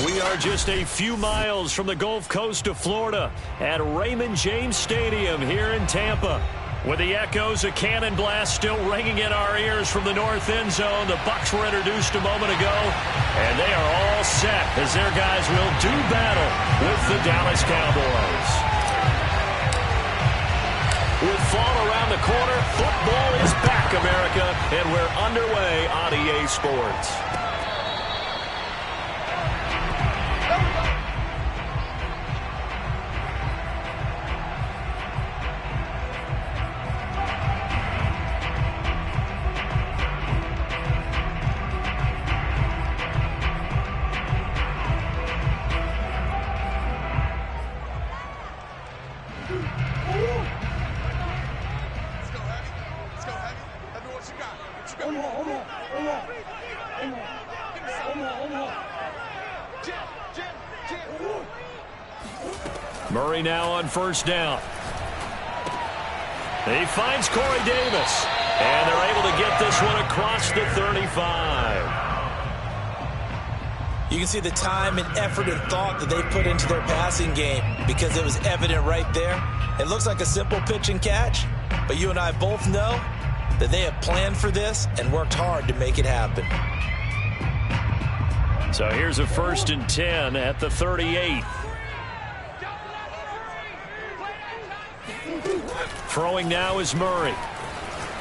We are just a few miles from the Gulf Coast of Florida at Raymond James Stadium here in Tampa. With the echoes of cannon blast still ringing in our ears from the north end zone, the Bucs were introduced a moment ago, and they are all set as their guys will do battle with the Dallas Cowboys. With fall around the corner, football is back, America, and we're underway on EA Sports. Murray now on first down. He finds Corey Davis, and they're able to get this one across the 35. You can see the time and effort and thought that they put into their passing game because it was evident right there. It looks like a simple pitch and catch, but you and I both know that they have planned for this and worked hard to make it happen. So here's a 1st and 10 at the 38. Throwing now is Murray.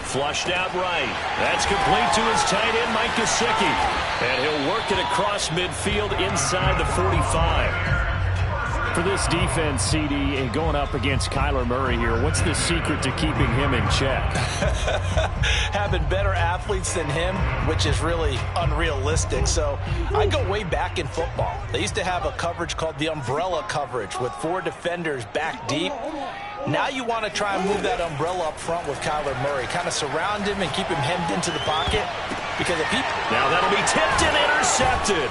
Flushed out right. That's complete to his tight end, Mike Gesicki. And he'll work it across midfield inside the 45. For this defense, CD, and going up against Kyler Murray here, what's the secret to keeping him in check? Having better athletes than him, which is really unrealistic. So I go way back in football. They used to have a coverage called the umbrella coverage with 4 defenders back deep. Now you want to try and move that umbrella up front with Kyler Murray. Kind of surround him and keep him hemmed into the pocket. Because if he... Now that'll be tipped and intercepted.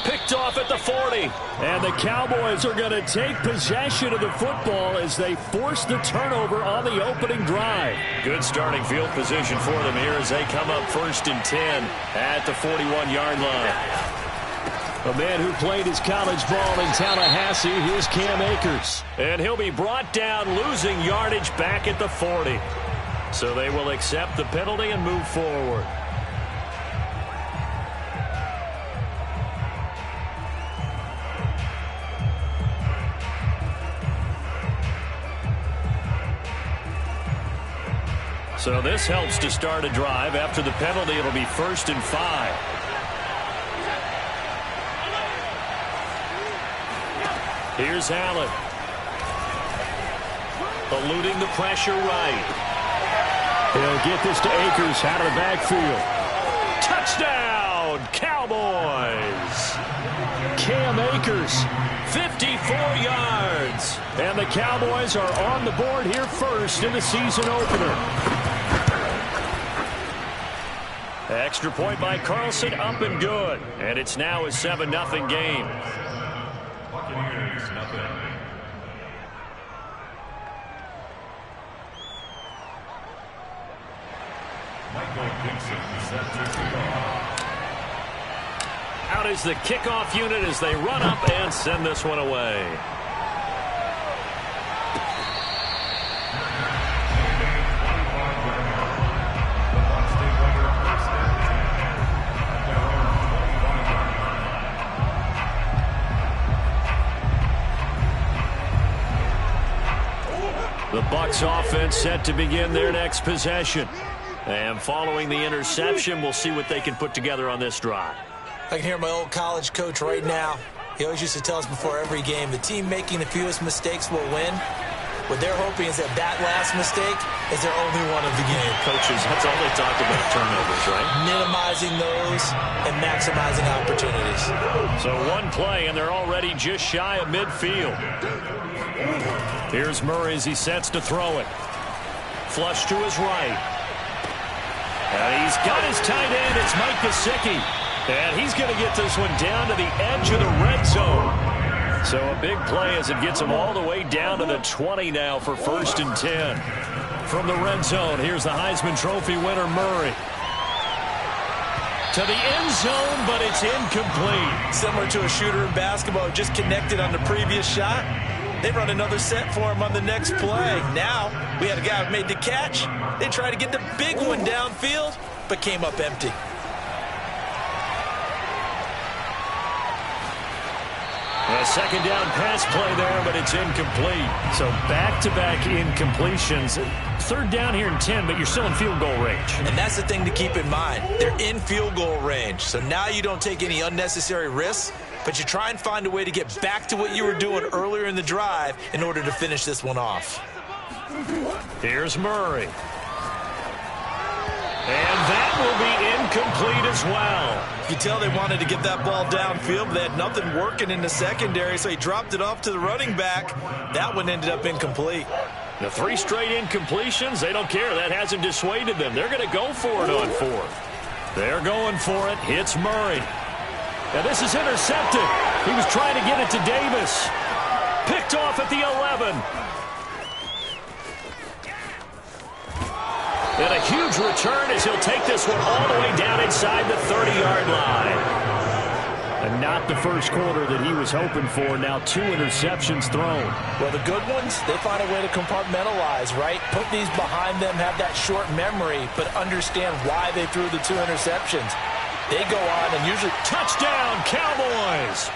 Picked off at the 40. And the Cowboys are going to take possession of the football as they force the turnover on the opening drive. Good starting field position for them here as they come up 1st and 10 at the 41-yard line. A man who played his college ball in Tallahassee, here's Cam Akers. And he'll be brought down, losing yardage back at the 40. So they will accept the penalty and move forward. So this helps to start a drive. After the penalty, it'll be 1st and 5. Here's Allen. Eluding the pressure right. He'll get this to Akers out of the backfield. Touchdown, Cowboys! Cam Akers, 54 yards. and the Cowboys are on the board here first in the season opener. Extra point by Carlson, up and good. And it's now a 7-0 game. Out is the kickoff unit as they run up and send this one away. The Bucs offense set to begin their next possession. And following the interception, we'll see what they can put together on this drive. I can hear my old college coach right now. He always used to tell us before every game, the team making the fewest mistakes will win. What they're hoping is that that last mistake is their only one of the game. Coaches, that's all they talk about, turnovers, right? Minimizing those and maximizing opportunities. So one play, and they're already just shy of midfield. Here's Murray as he sets to throw it. Flush to his right. And he's got his tight end. It's Mike Gesicki. And he's going to get this one down to the edge of the red zone. So a big play as it gets him all the way down to the 20 now for 1st and 10. From the red zone, here's the Heisman Trophy winner, Murray. To the end zone, but it's incomplete. Similar to a shooter in basketball, just connected on the previous shot. They run another set for him on the next play. Now, we had a guy who made the catch. They tried to get the big one downfield, but came up empty. A second down pass play there, but it's incomplete. So back-to-back incompletions. 3rd down here and 10, but you're still in field goal range. And that's the thing to keep in mind. They're in field goal range. So now you don't take any unnecessary risks, but you try and find a way to get back to what you were doing earlier in the drive in order to finish this one off. Here's Murray. And that will be incomplete as well. You tell they wanted to get that ball downfield, but they had nothing working in the secondary, so he dropped it off to the running back. That one ended up incomplete. The 3 straight incompletions, they don't care. That hasn't dissuaded them. They're going to go for it on 4th. They're going for it. Hits Murray. Now this is intercepted. He was trying to get it to Davis. Picked off at the 11. And a huge return as he'll take this one all the way down inside the 30-yard line. And not the first quarter that he was hoping for. Now 2 interceptions thrown. Well, the good ones, they find a way to compartmentalize, right? Put these behind them, have that short memory, but understand why they threw the 2 interceptions. They go on and usually... Touchdown, Cowboys!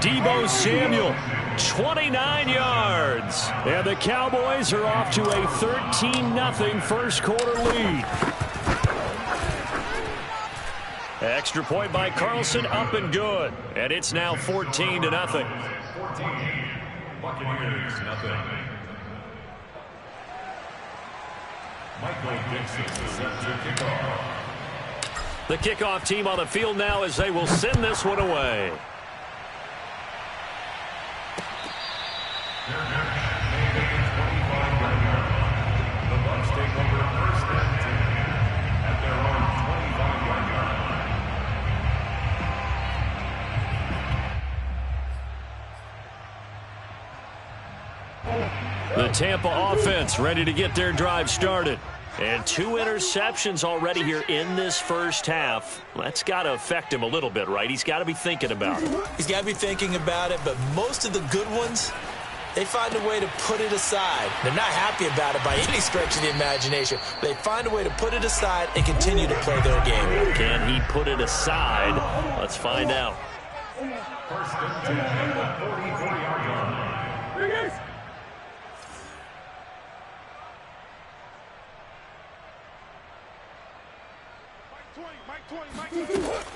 Deebo Samuel, 29 yards. And the Cowboys are off to a 13-0 first quarter lead. Extra point by Carlson, up and good. And it's now 14-0. 14, Buccaneers, nothing. Michael Dixon set to kickoff. The kickoff team on the field now as they will send this one away. The Bucs take over 1st and 10 at their own 25-yard line. The Tampa offense ready to get their drive started. And 2 interceptions already here in this first half. That's got to affect him a little bit, right? He's got to be thinking about it. He's got to be thinking about it, but most of the good ones, they find a way to put it aside. They're not happy about it by any stretch of the imagination. They find a way to put it aside and continue to play their game. Can he put it aside? Let's find out. First and 10 at the 44-yard line.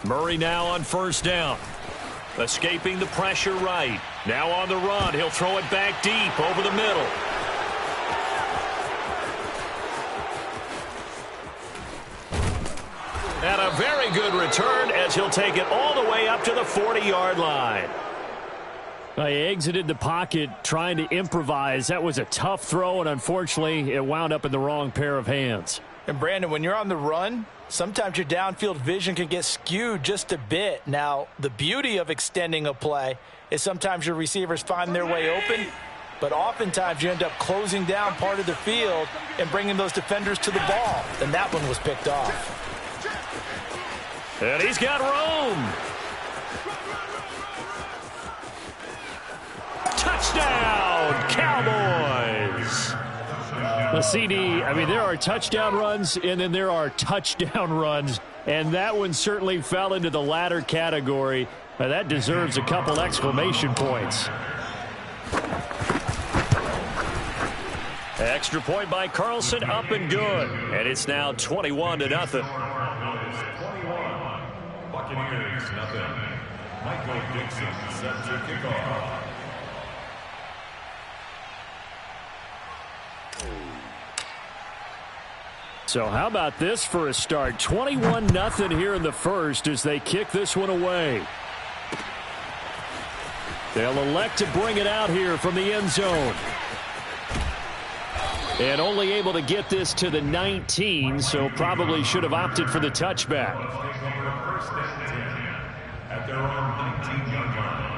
Murray now on first down. Escaping the pressure right. Now on the run. He'll throw it back deep over the middle. And a very good return as he'll take it all the way up to the 40-yard line. He exited the pocket trying to improvise. That was a tough throw, and unfortunately, it wound up in the wrong pair of hands. And, Brandon, when you're on the run, sometimes your downfield vision can get skewed just a bit. Now, the beauty of extending a play is sometimes your receivers find their way open, but oftentimes you end up closing down part of the field and bringing those defenders to the ball. And that one was picked off. And he's got room. Touchdown, Cowboys. The CD, I mean, there are touchdown runs, and then there are touchdown runs, and that one certainly fell into the latter category. That deserves a couple exclamation points. Extra point by Carlson, up and good. And it's now 21-0. 21. Buccaneers, nothing. Michael Dixon set to kick off. So how about this for a start? 21-0 here in the first as they kick this one away. They'll elect to bring it out here from the end zone. And only able to get this to the 19, so probably should have opted for the touchback. First and 10 at their own 19-yard line.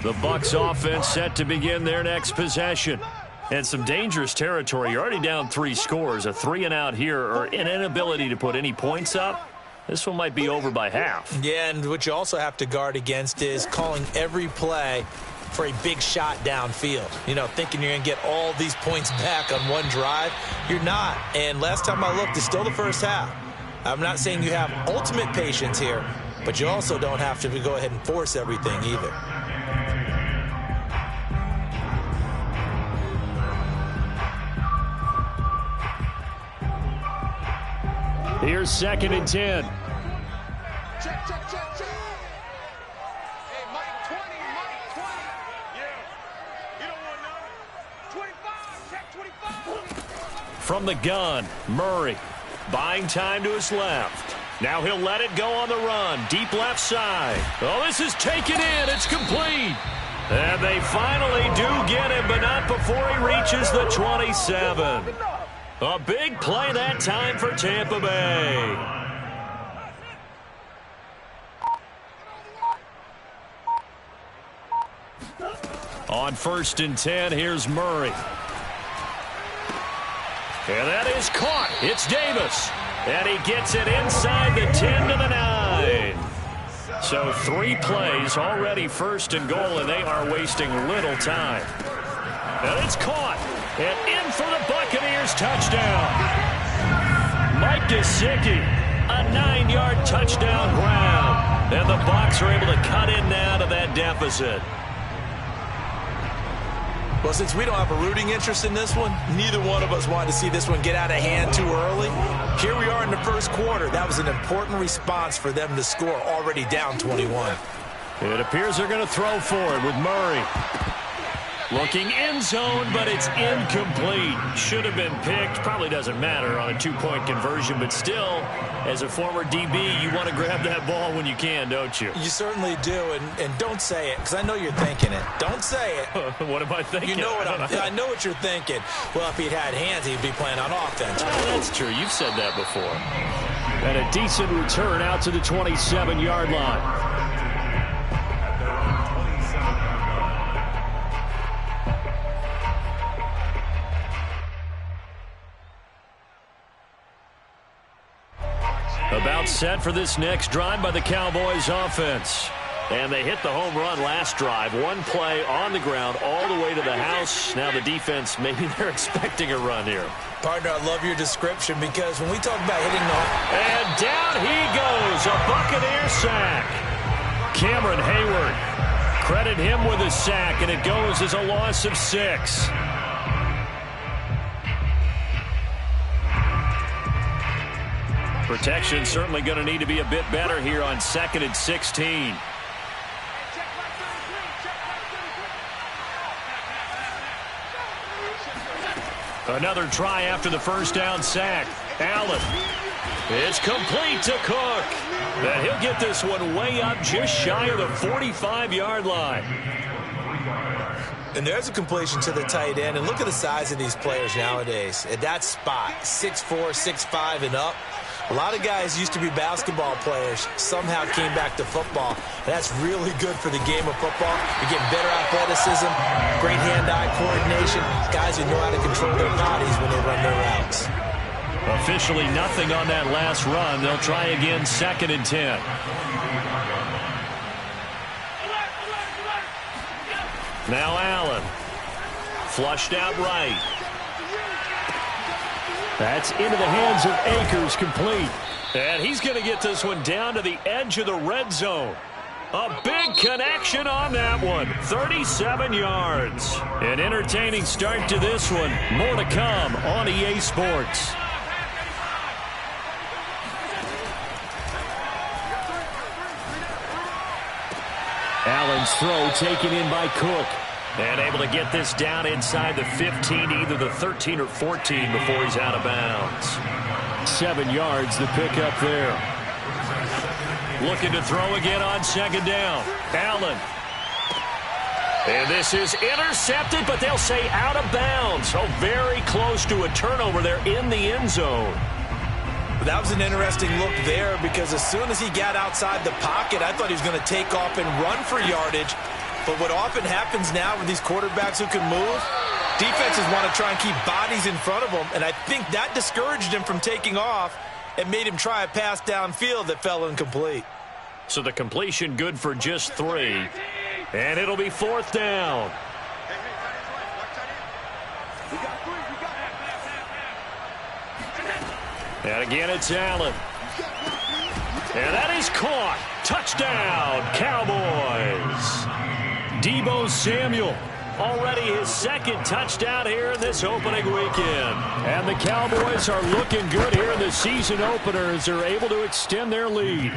The Bucs offense set to begin their next possession. And some dangerous territory. You're already down 3 scores. A 3-and-out here or an inability to put any points up. This one might be over by half. Yeah, and what you also have to guard against is calling every play for a big shot downfield. You know, thinking you're going to get all these points back on one drive. You're not. And last time I looked, it's still the first half. I'm not saying you have ultimate patience here, but you also don't have to go ahead and force everything either. Here's 2nd and 10. Check. Hey, Mike 20. Yeah. You don't want none. 25. Check 25. From the gun, Murray buying time to his left. Now he'll let it go on the run. Deep left side. Oh, this is taken in. It's complete. And they finally do get him, but not before he reaches the 27. A big play that time for Tampa Bay. On 1st and 10, here's Murray. And that is caught. It's Davis. And he gets it inside the 10 to the 9. So 3 plays already 1st and goal, and they are wasting little time. And it's caught. And in for the Buccaneers touchdown. Mike Gesicki, a 9-yard touchdown ground. And the Bucs are able to cut in now to that deficit. Well, since we don't have a rooting interest in this one, neither one of us wanted to see this one get out of hand too early. Here we are in the first quarter. That was an important response for them to score, already down 21. It appears they're going to throw for it with Murray. Looking end zone, but it's incomplete. Should have been picked. Probably doesn't matter on a 2-point conversion, but still, as a former DB, you want to grab that ball when you can, don't you? You certainly do, and don't say it, because I know you're thinking it. Don't say it. What am I thinking? You know what I know what you're thinking. Well, if he'd had hands, he'd be playing on offense. Oh, that's true. You've said that before. And a decent return out to the 27-yard line. set for this next drive by the Cowboys offense. And they hit the home run last drive. One play on the ground all the way to the house. Now the defense, maybe they're expecting a run here. Partner, I love your description because when we talk about hitting the home... And down he goes, a Buccaneer sack. Cameron Hayward, credit him with a sack, and it goes as a loss of 6. Protection certainly going to need to be a bit better here on 2nd and 16. Another try after the first down sack. Allen. It's complete to Cook. And he'll get this one way up just shy of the 45-yard line. And there's a completion to the tight end. And look at the size of these players nowadays. At that spot, 6'4", 6'5", and up. A lot of guys used to be basketball players, somehow came back to football. And that's really good for the game of football. You're getting better athleticism, great hand-eye coordination, guys who know how to control their bodies when they run their routes. Officially nothing on that last run. They'll try again 2nd and 10. Now Allen. Flushed out right. That's into the hands of Akers, complete. And he's going to get this one down to the edge of the red zone. A big connection on that one. 37 yards. An entertaining start to this one. More to come on EA Sports. Allen's throw taken in by Cook. And able to get this down inside the 15, either the 13 or 14 before he's out of bounds. 7 yards, the pickup there. Looking to throw again on 2nd down. Allen. And this is intercepted, but they'll say out of bounds. So very close to a turnover there in the end zone. That was an interesting look there because as soon as he got outside the pocket, I thought he was going to take off and run for yardage. But what often happens now with these quarterbacks who can move, defenses want to try and keep bodies in front of them, and I think that discouraged him from taking off and made him try a pass downfield that fell incomplete. So the completion good for just 3, and it'll be 4th down. And again, it's Allen. And that is caught. Touchdown, Cowboys. Deebo Samuel, already his 2nd touchdown here in this opening weekend. And the Cowboys are looking good here in the season opener as they're able to extend their lead.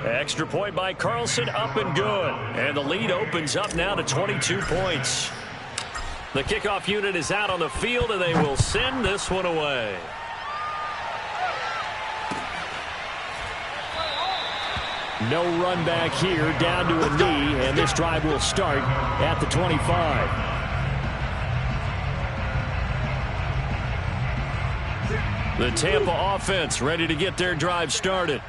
Extra point by Carlson, up and good. And the lead opens up now to 22 points. The kickoff unit is out on the field, and they will send this one away. No run back here, down to a knee, and this drive will start at the 25. The Tampa offense ready to get their drive started.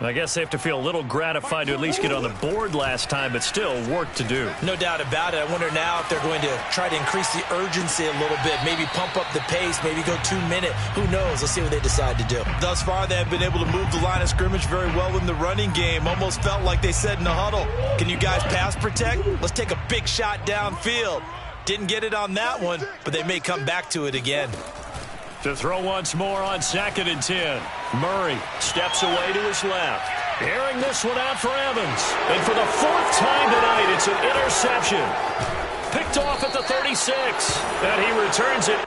I guess they have to feel a little gratified to at least get on the board last time, but still work to do. No doubt about it. I wonder now if they're going to try to increase the urgency a little bit, maybe pump up the pace, maybe go 2-minute. Who knows? Let's see what they decide to do. Thus far, they have been able to move the line of scrimmage very well in the running game. Almost felt like they said in the huddle, can you guys pass protect? Let's take a big shot downfield. Didn't get it on that one, but they may come back to it again. To throw once more on 2nd and 10. Murray steps away to his left. Airing this one out for Evans. And for the 4th time tonight, it's an interception. Picked off at the 36. And he returns it.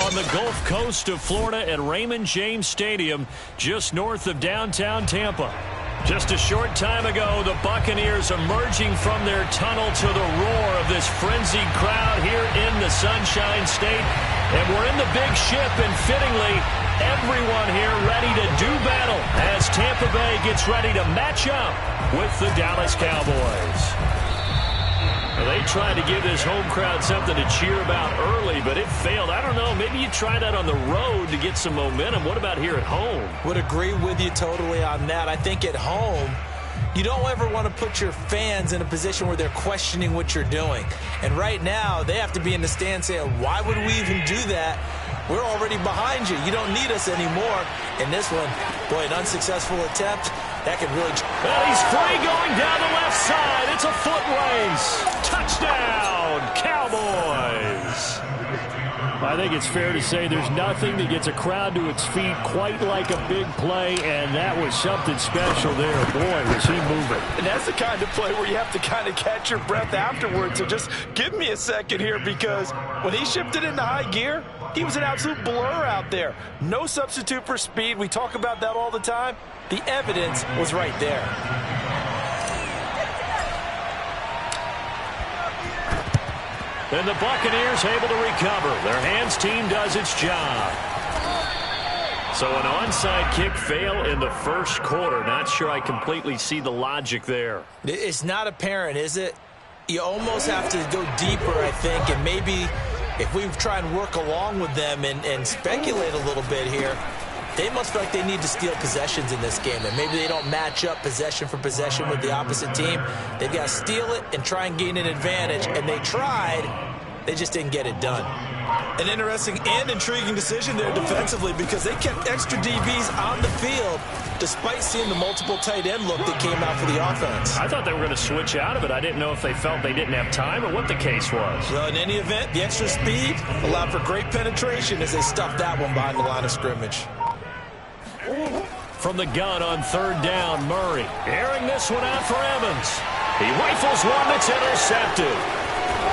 on the Gulf Coast of Florida at Raymond James Stadium, just north of downtown Tampa. Just a short time ago, the Buccaneers emerging from their tunnel to the roar of this frenzied crowd here in the Sunshine State. And we're in the big ship, and fittingly, everyone here ready to do battle as Tampa Bay gets ready to match up with the Dallas Cowboys. They tried to give this home crowd something to cheer about early, but it failed. I don't know. Maybe you try that on the road to get some momentum. What about here at home? Would agree with you totally on that. I think at home, you don't ever want to put your fans in a position where they're questioning what you're doing. And right now, they have to be in the stand saying, why would we even do that? We're already behind you. You don't need us anymore. In this one, boy, an unsuccessful attempt. That could really... Well, he's free going down the left side. It's a foot race. Touchdown, Cowboys. I think it's fair to say there's nothing that gets a crowd to its feet quite like a big play, and that was something special there. Boy, was he moving. And that's the kind of play where you have to kind of catch your breath afterwards. So just give me a second here, because when he shifted into high gear, he was an absolute blur out there. No substitute for speed. We talk about that all the time. The evidence was right there. And the Buccaneers able to recover. Their hands team does its job. So an onside kick fail in the first quarter. Not sure I completely see the logic there. It's not apparent, is it? You almost have to go deeper, I think, and maybe if we try and work along with them and speculate a little bit here, they must feel like they need to steal possessions in this game, and maybe they don't match up possession for possession with the opposite team. They've got to steal it and try and gain an advantage, and they tried. They just didn't get it done. An interesting and intriguing decision there defensively, because they kept extra DBs on the field despite seeing the multiple tight end look that came out for the offense. I thought they were going to switch out of it. I didn't know if they felt they didn't have time or what the case was. Well, in any event, the extra speed allowed for great penetration as they stuffed that one behind the line of scrimmage. From the gun on third down, Murray airing this one out for Evans. He rifles one that's intercepted.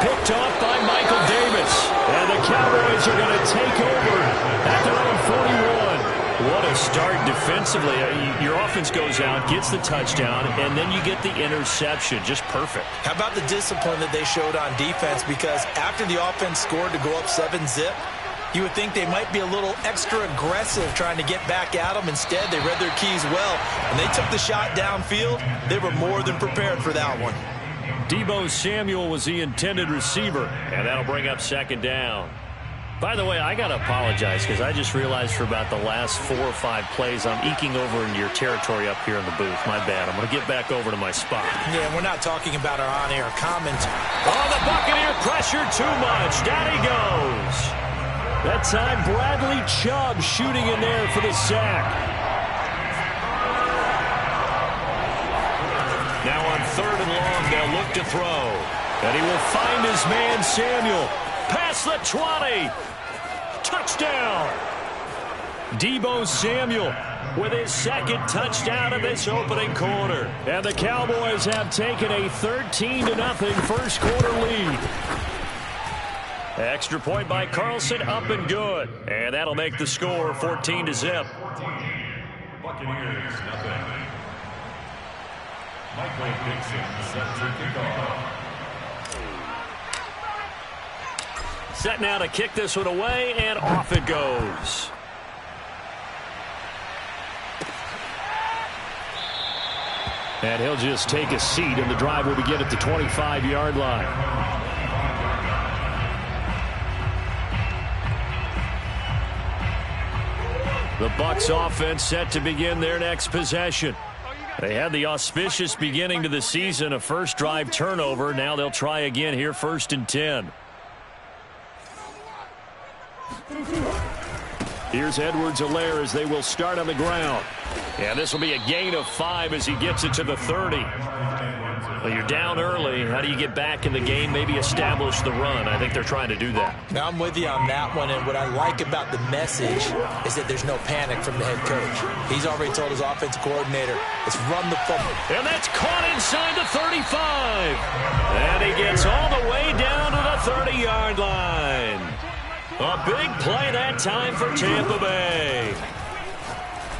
Picked off by Michael Davis. And the Cowboys are going to take over at their own 41. What a start defensively. Your offense goes out, gets the touchdown, and then you get the interception. Just perfect. How about the discipline that they showed on defense? Because after the offense scored to go up 7-zip, you would think they might be a little extra aggressive trying to get back at them. Instead, they read their keys well. When they took the shot downfield, they were more than prepared for that one. Deebo Samuel was the intended receiver, and that'll bring up second down. By the way, I got to apologize because I just realized for about the last 4 or 5 plays I'm eking over into your territory up here in the booth. My bad. I'm going to get back over to my spot. Yeah, we're not talking about our on-air commentary. Oh, the Buccaneer pressure too much. Down he goes. That time, Bradley Chubb shooting in there for the sack. Now on third and long, they'll look to throw. And he will find his man, Samuel. Past the 20. Touchdown. Deebo Samuel with his second touchdown of this opening quarter. And the Cowboys have taken a 13-0 first quarter lead. Extra point by Carlson, up and good. And that'll make the score 14-0. Buccaneers, nothing. Michael Dixon set to kick off. Set now to kick this one away, and off it goes. And he'll just take a seat, and the drive will begin at the 25-yard line. The Bucs offense set to begin their next possession. They had the auspicious beginning to the season, a first drive turnover. Now they'll try again here, 1st and 10. Here's Edwards-Helaire as they will start on the ground. And this will be a gain of 5 as he gets it to the 30. Well, you're down early. How do you get back in the game? Maybe establish the run. I think they're trying to do that. Now, I'm with you on that one, and what I like about the message is that there's no panic from the head coach. He's already told his offensive coordinator, let's run the football. And that's caught inside the 35. And he gets all the way down to the 30-yard line. A big play that time for Tampa Bay.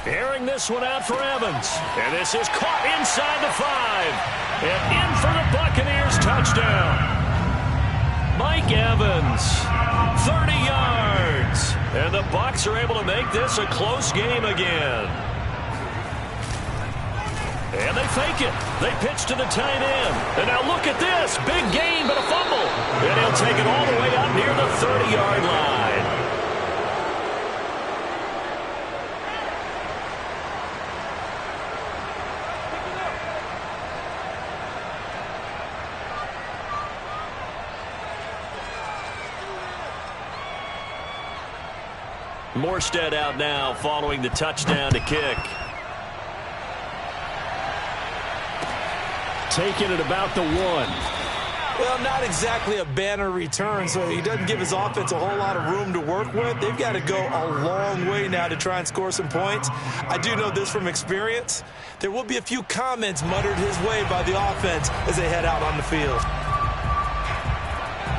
Airing this one out for Evans. And this is caught inside the 5. And in for the Buccaneers touchdown. Mike Evans, 30 yards. And the Bucs are able to make this a close game again. And they fake it. They pitch to the tight end. And now look at this. Big gain, but a fumble. And he'll take it all the way up near the 30-yard line. Morstead out now following the touchdown to kick. Taking it about the 1. Well, not exactly a banner return, so he doesn't give his offense a whole lot of room to work with. They've got to go a long way now to try and score some points. I do know this from experience. There will be a few comments muttered his way by the offense as they head out on the field.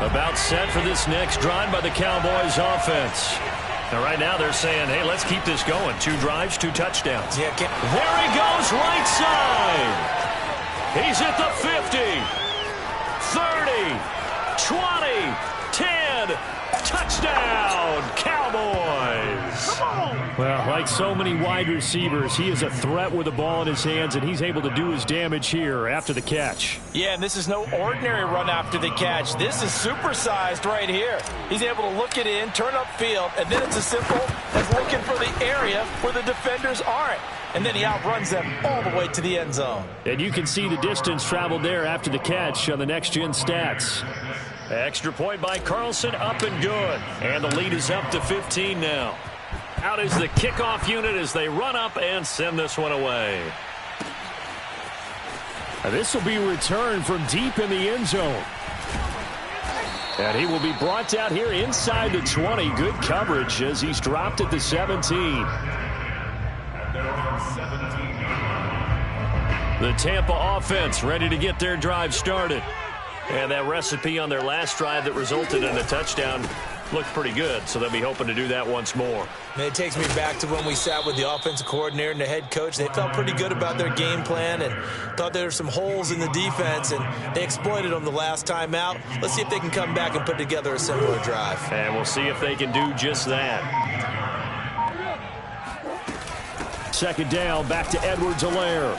About set for this next drive by the Cowboys offense. Now, right now they're saying, hey, let's keep this going. 2 drives, 2 touchdowns. Yeah, there he goes, right side. He's at the 50, 30, 20, 10, touchdown, Cowboys. Well, like so many wide receivers, he is a threat with the ball in his hands, and he's able to do his damage here after the catch. Yeah, and this is no ordinary run after the catch. This is supersized right here. He's able to look it in, turn upfield, and then it's as simple as looking for the area where the defenders aren't. And then he outruns them all the way to the end zone. And you can see the distance traveled there after the catch on the next-gen stats. Extra point by Carlson, up and good. And the lead is up to 15 now. Out is the kickoff unit as they run up and send this one away. This will be returned from deep in the end zone. And he will be brought down here inside the 20. Good coverage as he's dropped at the 17. The Tampa offense ready to get their drive started. And that recipe on their last drive that resulted in a touchdown looked pretty good, so they'll be hoping to do that once more. And it takes me back to when we sat with the offensive coordinator and the head coach. They felt pretty good about their game plan and thought there were some holes in the defense, and they exploited them the last time out. Let's see if they can come back and put together a similar drive. And we'll see if they can do just that. Second down, back to Edwards-Helaire.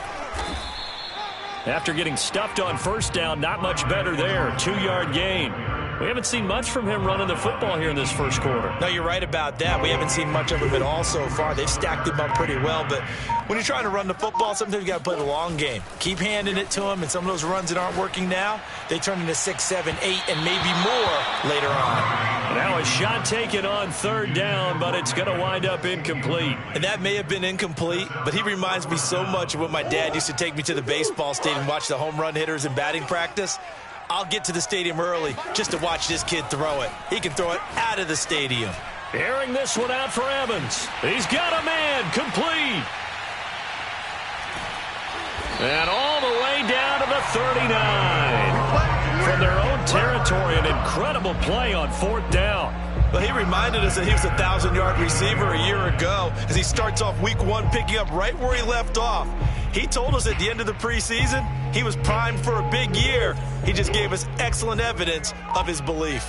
After getting stuffed on first down, not much better there. 2-yard gain. We haven't seen much from him running the football here in this first quarter. No, you're right about that. We haven't seen much of him at all so far. They've stacked him up pretty well, but when you're trying to run the football, sometimes you got to play the long game. Keep handing it to him, and some of those runs that aren't working now, they turn into 6, 7, 8, and maybe more later on. Now a shot taken on third down, but it's going to wind up incomplete. And that may have been incomplete, but he reminds me so much of when my dad used to take me to the baseball stadium and watch the home run hitters in batting practice. I'll get to the stadium early just to watch this kid throw it. He can throw it out of the stadium. Airing this one out for Evans. He's got a man, complete. And all the way down to the 39. From their own territory, an incredible play on fourth down. Well, he reminded us that he was a 1,000-yard receiver a year ago as he starts off week 1 picking up right where he left off. He told us at the end of the preseason he was primed for a big year. He just gave us excellent evidence of his belief.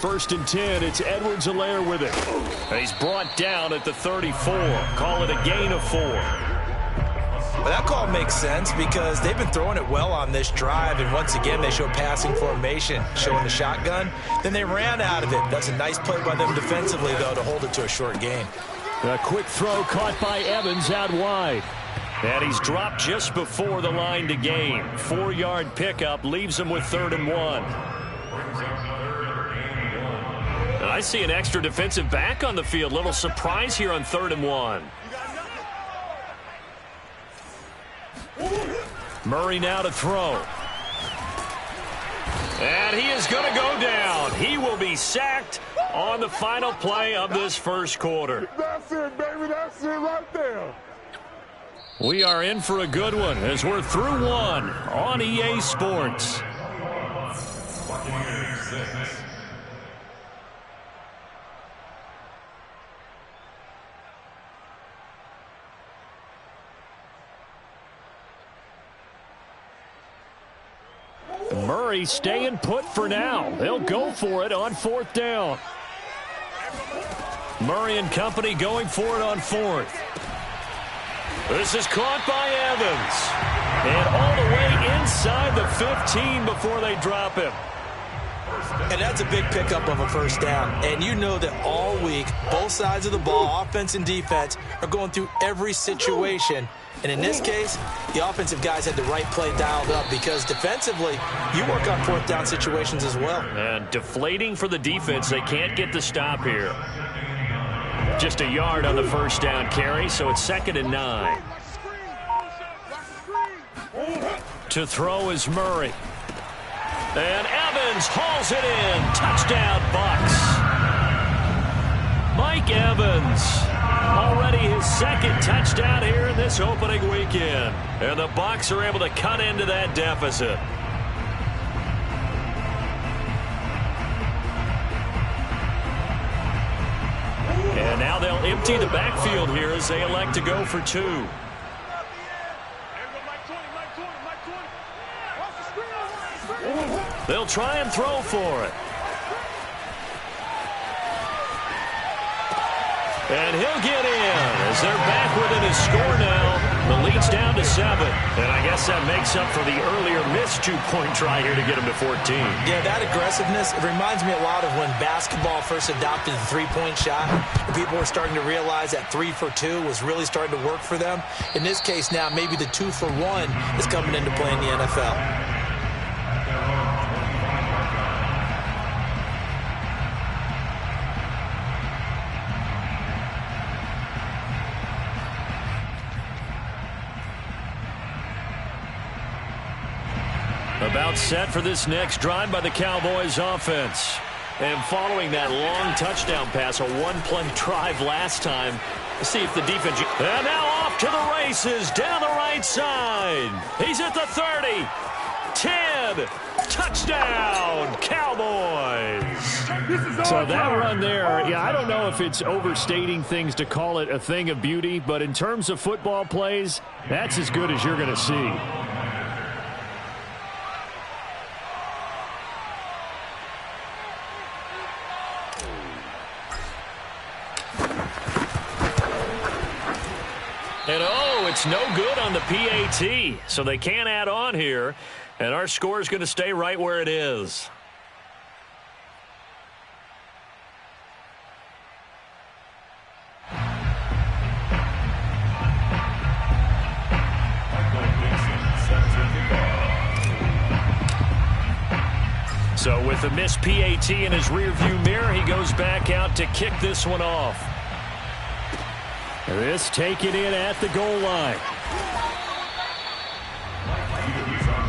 First and 10, it's Edwards-Helaire with it. And he's brought down at the 34. Call it a gain of 4. Well, that call makes sense because they've been throwing it well on this drive, and once again they show passing formation, showing the shotgun. Then they ran out of it. That's a nice play by them defensively, though, to hold it to a short gain. A quick throw caught by Evans out wide. And he's dropped just before the line to gain. 4-yard pickup leaves him with 3rd and 1. And I see an extra defensive back on the field. Little surprise here on 3rd and 1. Murray now to throw. And he is going to go down. He will be sacked on the final play of this first quarter. That's it, baby. That's it right there. We are in for a good one as we're through one on EA Sports. Buccaneers 6. Murray staying put for now. They'll go for it on 4th down. Murray and company going for it on 4th. This is caught by Evans. And all the way inside the 15 before they drop him. And that's a big pickup of a first down. And you know that all week, both sides of the ball, offense and defense, are going through every situation. And in this case, the offensive guys had the right play dialed up because defensively, you work on 4th down situations as well. And deflating for the defense. They can't get the stop here. Just a yard on the first down carry, so it's 2nd and 9. To throw is Murray. And Evans hauls it in. Touchdown, Bucs. Mike Evans. Already his 2nd touchdown here in this opening weekend. And the Bucs are able to cut into that deficit. And now they'll empty the backfield here as they elect to go for 2. They'll try and throw for it. And he'll get in as they're back within his score now. The lead's down to 7. And I guess that makes up for the earlier missed 2-point try here to get him to 14. Yeah, that aggressiveness, it reminds me a lot of when basketball first adopted the 3-point shot. And people were starting to realize that 3 for 2 was really starting to work for them. In this case now, maybe the 2 for 1 is coming into play in the NFL. About set for this next drive by the Cowboys offense. And following that long touchdown pass, a one-play drive last time, let's see if the defense... And now off to the races down the right side. He's at the 30. 10. Touchdown, Cowboys. So that run there, yeah, I don't know if it's overstating things to call it a thing of beauty, but in terms of football plays, that's as good as you're going to see. And oh, it's no good on the PAT, so they can't add on here, and our score is going to stay right where it is. So with the missed PAT in his rearview mirror, he goes back out to kick this one off. This taken in at the goal line.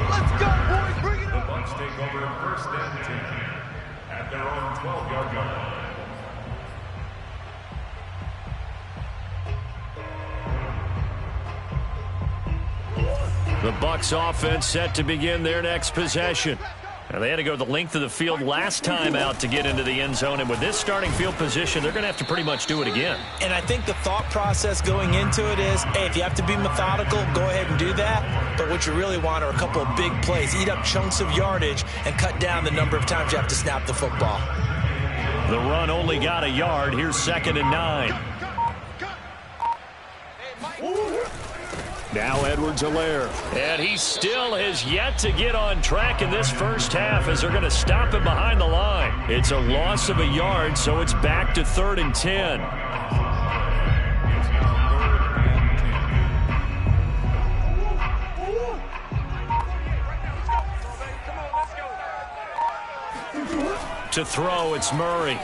Let's go, boys. Bring it The up. Bucs take over 1st and 10 at their own 12-yard line. The Bucs offense set to begin their next possession. Now, they had to go the length of the field last time out to get into the end zone, and with this starting field position, they're going to have to pretty much do it again. And I think the thought process going into it is, hey, if you have to be methodical, go ahead and do that. But what you really want are a couple of big plays, eat up chunks of yardage, and cut down the number of times you have to snap the football. The run only got a yard. Here's 2nd and 9. Now Edwards-Helaire. And he still has yet to get on track in this first half as they're going to stop him behind the line. It's a loss of a yard, so it's back to 3rd and 10. To throw, it's Murray.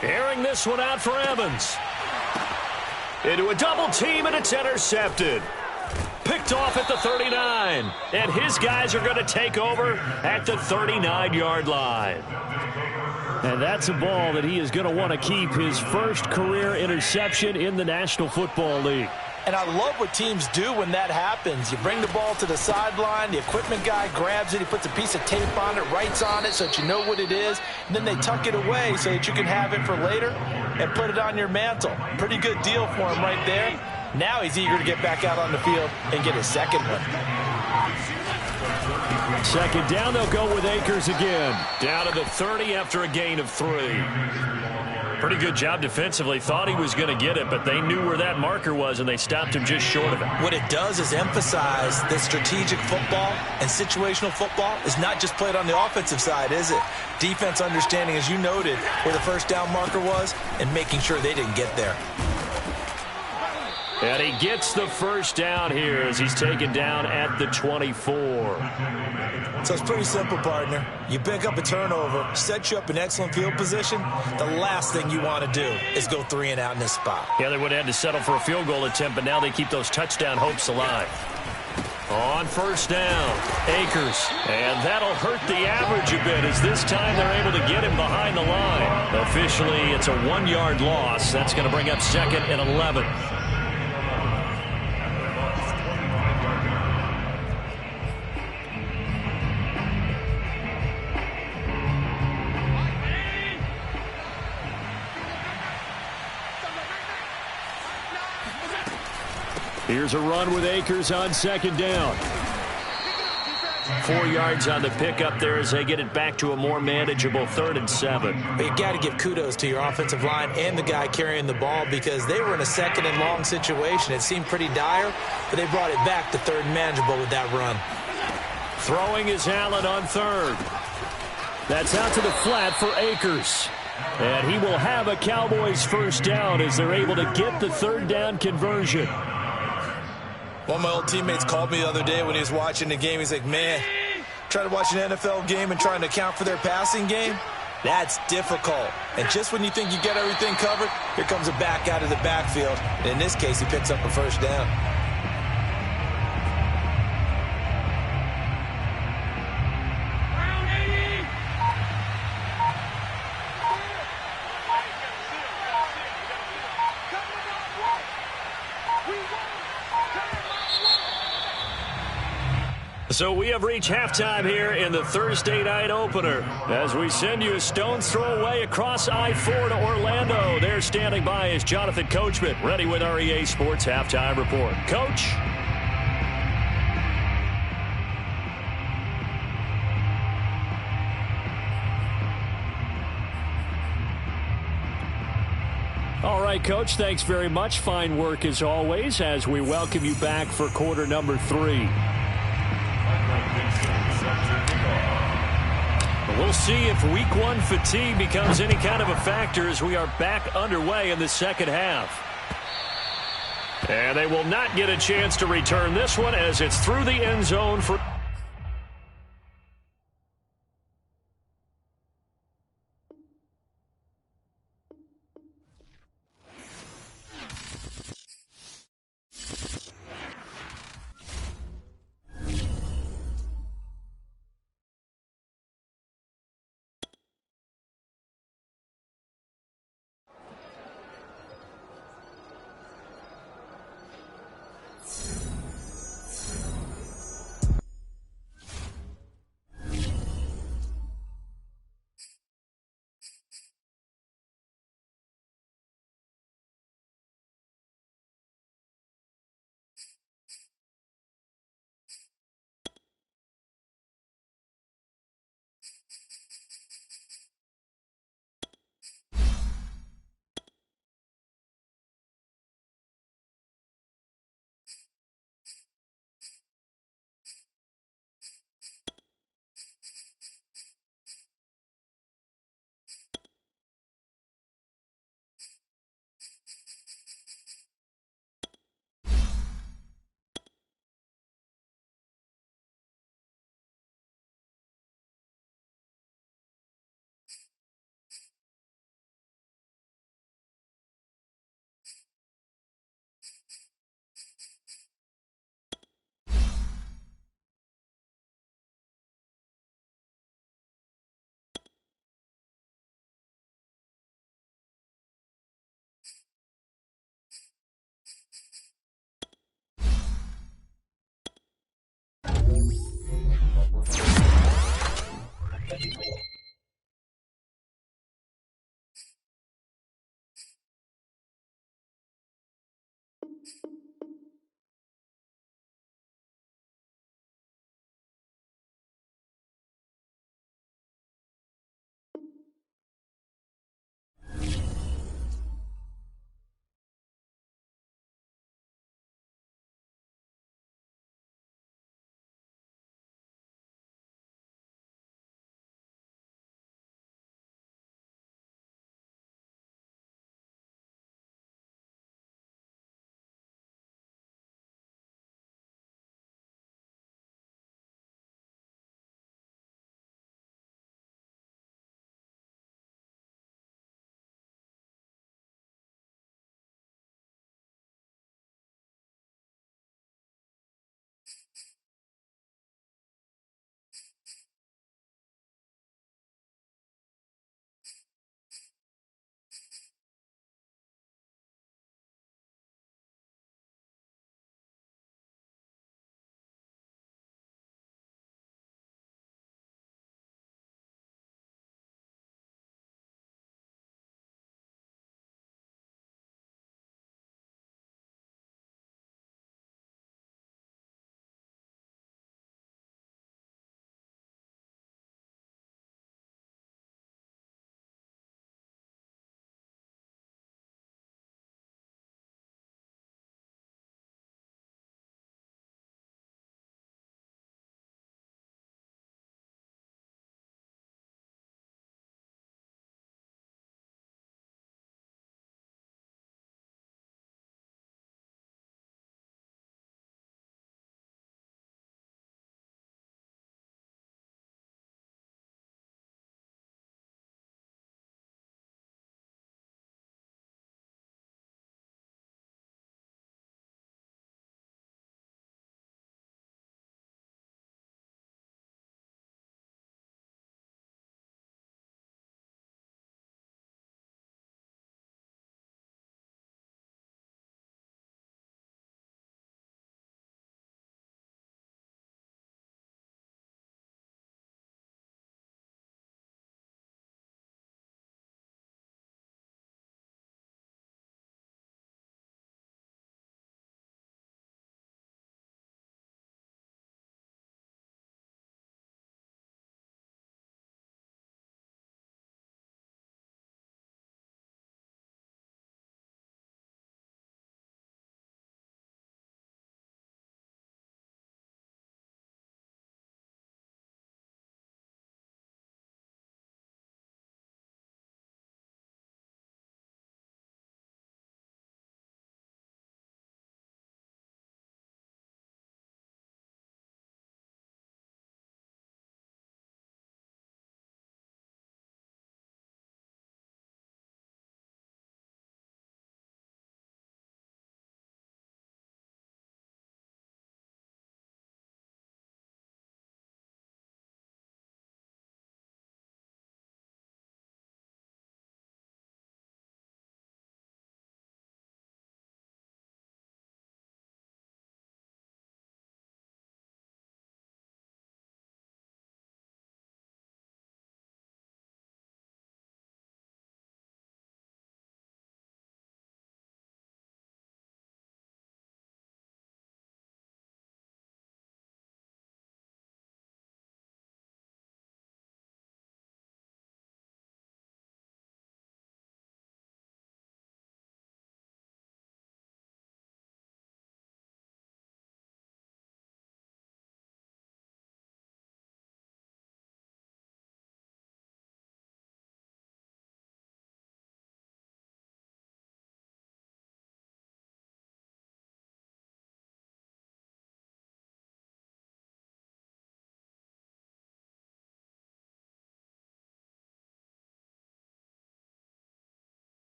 Airing this one out for Evans. Into a double team, and it's intercepted. Picked off at the 39. And his guys are going to take over at the 39-yard line. And that's a ball that he is going to want to keep, his first career interception in the National Football League. And I love what teams do when that happens. You bring the ball to the sideline, the equipment guy grabs it, he puts a piece of tape on it, writes on it so that you know what it is, and then they tuck it away so that you can have it for later and put it on your mantle. Pretty good deal for him right there. Now he's eager to get back out on the field and get his second one. Second down, they'll go with Akers again. Down to the 30 after a gain of 3. Pretty good job defensively. Thought he was going to get it, but they knew where that marker was, and they stopped him just short of it. What it does is emphasize that strategic football and situational football is not just played on the offensive side, is it? Defense understanding, as you noted, where the first down marker was and making sure they didn't get there. And he gets the first down here as he's taken down at the 24. So it's pretty simple, partner. You pick up a turnover, set you up in excellent field position. The last thing you want to do is go 3 and out in this spot. Yeah, they would have had to settle for a field goal attempt, but now they keep those touchdown hopes alive. On first down, Akers. And that'll hurt the average a bit as this time they're able to get him behind the line. Officially, it's a 1-yard loss. That's going to bring up 2nd and 11. Here's a run with Akers on second down. 4 yards on the pickup there as they get it back to a more manageable 3rd and 7. But you got to give kudos to your offensive line and the guy carrying the ball because they were in a 2nd and long situation. It seemed pretty dire, but they brought it back to 3rd and manageable with that run. Throwing is Allen on 3rd. That's out to the flat for Akers. And he will have a Cowboys first down as they're able to get the 3rd down conversion. One of my old teammates called me the other day when he was watching the game. He's like, man, trying to watch an NFL game and trying to account for their passing game, that's difficult. And just when you think you get everything covered, here comes a back out of the backfield. And in this case, he picks up a first down. So we have reached halftime here in the Thursday night opener as we send you a stone's throw away across I-4 to Orlando. There standing by is Jonathan Coachman, ready with our EA Sports Halftime Report. Coach? All right, Coach, thanks very much. Fine work as always as we welcome you back for quarter number 3. We'll see if week 1 fatigue becomes any kind of a factor as we are back underway in the second half. And they will not get a chance to return this one as it's through the end zone for...